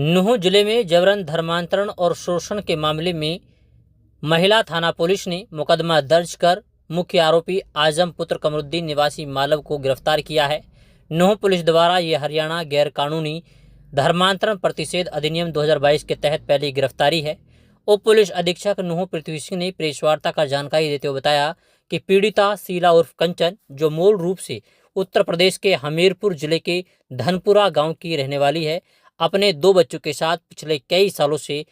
नूंह जिले में जबरन धर्मांतरण और शोषण के मामले में महिला थाना पुलिस ने मुकदमा दर्ज कर मुख्य आरोपी आजम पुत्र कमरुद्दीन निवासी मालव को गिरफ्तार किया है। नूंह पुलिस द्वारा ये हरियाणा गैर कानूनी धर्मांतरण प्रतिषेध अधिनियम 2022 के तहत पहली गिरफ्तारी है। उप पुलिस अधीक्षक नूंह पृथ्वी सिंह ने प्रेस वार्ता का जानकारी देते हुए बताया कि पीड़िता शीला उर्फ कंचन, जो मूल रूप से उत्तर प्रदेश के हमीरपुर जिले के धनपुरा गांव की रहने वाली है, अपने 2 बच्चों के साथ पिछले कई सालों से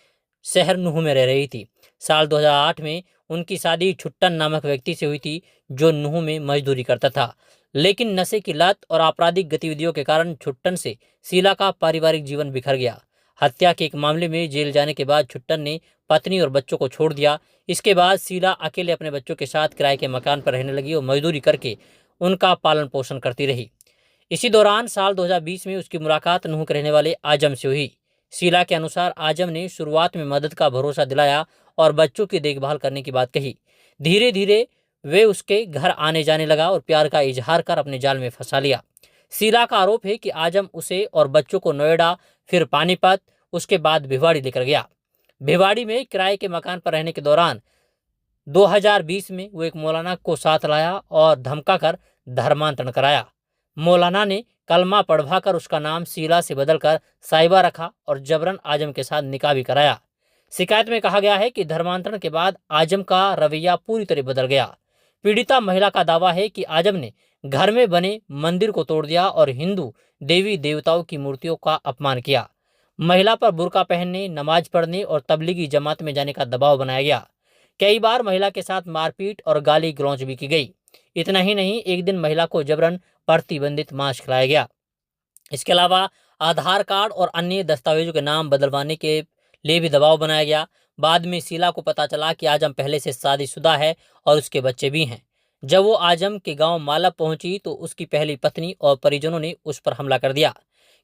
शहर नूंह में रह रही थी। साल 2008 में उनकी शादी छुट्टन नामक व्यक्ति से हुई थी, जो नूंह में मजदूरी करता था, लेकिन नशे की लत और आपराधिक गतिविधियों के कारण छुट्टन से शीला का पारिवारिक जीवन बिखर गया। हत्या के एक मामले में जेल जाने के बाद छुट्टन ने पत्नी और बच्चों को छोड़ दिया। इसके बाद शीला अकेले अपने बच्चों के साथ किराए के मकान पर रहने लगी और मजदूरी करके उनका पालन पोषण करती रही। इसी दौरान साल 2020 में उसकी मुलाकात नूंह के रहने वाले आजम से हुई। शीला के अनुसार आजम ने शुरुआत में मदद का भरोसा दिलाया और बच्चों की देखभाल करने की बात कही। धीरे धीरे वे उसके घर आने जाने लगा और प्यार का इजहार कर अपने जाल में फंसा लिया। शीला का आरोप है कि आजम उसे और बच्चों को नोएडा, फिर पानीपत, उसके बाद भिवाड़ी लेकर गया। भिवाड़ी में किराए के मकान पर रहने के दौरान 2020 में वो एक मौलाना को साथ लाया और धमकाकर धर्मांतरण कराया। मौलाना ने कलमा पढ़वाकर उसका नाम शीला से बदलकर साहिबा रखा और जबरन आजम के साथ निकाह भी कराया। शिकायत में कहा गया है कि धर्मांतरण के बाद आजम का रवैया पूरी तरह बदल गया। पीड़िता महिला का दावा है कि आजम ने घर में बने मंदिर को तोड़ दिया और हिंदू देवी देवताओं की मूर्तियों का अपमान किया। महिला पर बुर्का पहनने, नमाज पढ़ने और तबलीगी जमात में जाने का दबाव बनाया गया। कई बार महिला के साथ मारपीट और गाली गलौज भी की गई। इतना ही नहीं, एक दिन महिला को जबरन प्रतिबंधित मांस खिलाया गया। इसके अलावा आधार कार्ड और अन्य दस्तावेजों के नाम बदलवाने के लिए भी दबाव बनाया गया। बाद में शीला को पता चला कि आजम पहले से शादीशुदा है और उसके बच्चे भी हैं। जब वो आजम के गांव मालव पहुंची तो उसकी पहली पत्नी और परिजनों ने उस पर हमला कर दिया।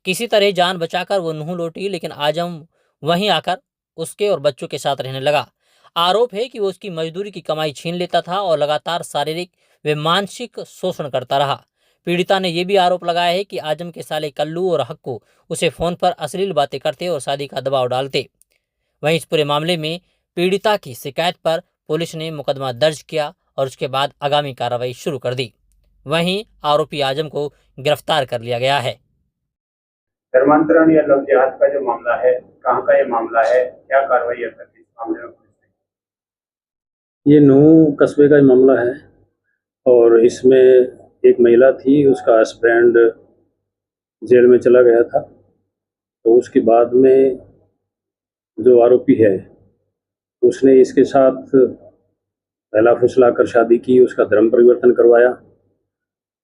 किसी तरह जान बचाकर वो नूंह लौटी, लेकिन आजम वहीं आकर उसके और बच्चों के साथ रहने लगा। आरोप है कि वो उसकी मजदूरी की कमाई छीन लेता था और लगातार शारीरिक व मानसिक शोषण करता रहा। पीड़िता ने यह भी आरोप लगाया है कि आजम के साले कल्लू और हक्कू उसे फोन पर अश्लील बातें करते और शादी का दबाव डालते। वहीं इस पूरे मामले में पीड़िता की शिकायत पर पुलिस ने मुकदमा दर्ज किया और उसके बाद आगामी कार्रवाई शुरू कर दी। वहीं आरोपी आजम को गिरफ्तार कर लिया गया है। धर्मांतरण या लव जिहाद का जो मामला है, कहाँ का ये मामला है, क्या कार्रवाई है इस मामले में? ये नूंह कस्बे का मामला है और इसमें एक महिला थी, उसका हस्बैंड जेल में चला गया था। तो उसके बाद में जो आरोपी है उसने इसके साथ पहला फुसला कर शादी की, उसका धर्म परिवर्तन करवाया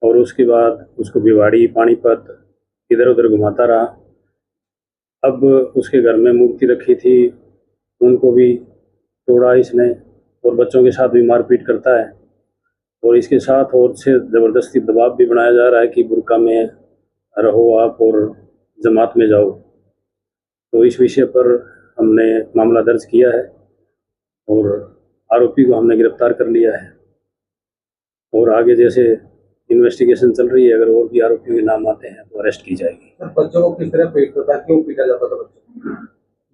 और उसके बाद उसको भिवाड़ी, पानीपत इधर उधर घुमाता रहा। अब उसके घर में मूर्ति रखी थी, उनको भी तोड़ा इसने और बच्चों के साथ भी मारपीट करता है और इसके साथ और से ज़बरदस्ती दबाव भी बनाया जा रहा है कि बुर्का में रहो आप और जमात में जाओ। तो इस विषय पर हमने मामला दर्ज किया है और आरोपी को हमने गिरफ्तार कर लिया है और आगे जैसे इन्वेस्टिगेशन चल रही है, अगर और भी आरोपियों के नाम आते हैं तो अरेस्ट की जाएगी। बच्चों को किस तरह पीटता था, क्यों पीटा जाता था?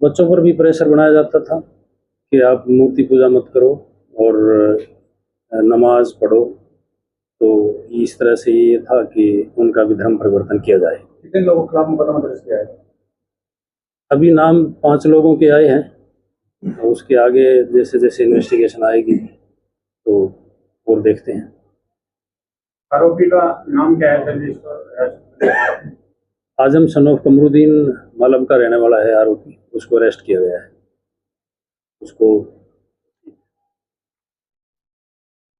बच्चों पर भी प्रेशर बनाया जाता था कि आप मूर्ति पूजा मत करो और नमाज पढ़ो। तो इस तरह से ये था कि उनका भी धर्म परिवर्तन किया जाए। कितने लोगों के खिलाफ मुकदमा दर्ज किया है? अभी नाम 5 लोगों के आए हैं, उसके आगे जैसे जैसे इन्वेस्टिगेशन आएगी तो और देखते हैं। आरोपी का नाम क्या है? आजम सन ऑफ कमरुद्दीन मालव का रहने वाला है आरोपी, उसको अरेस्ट किया गया है। उसको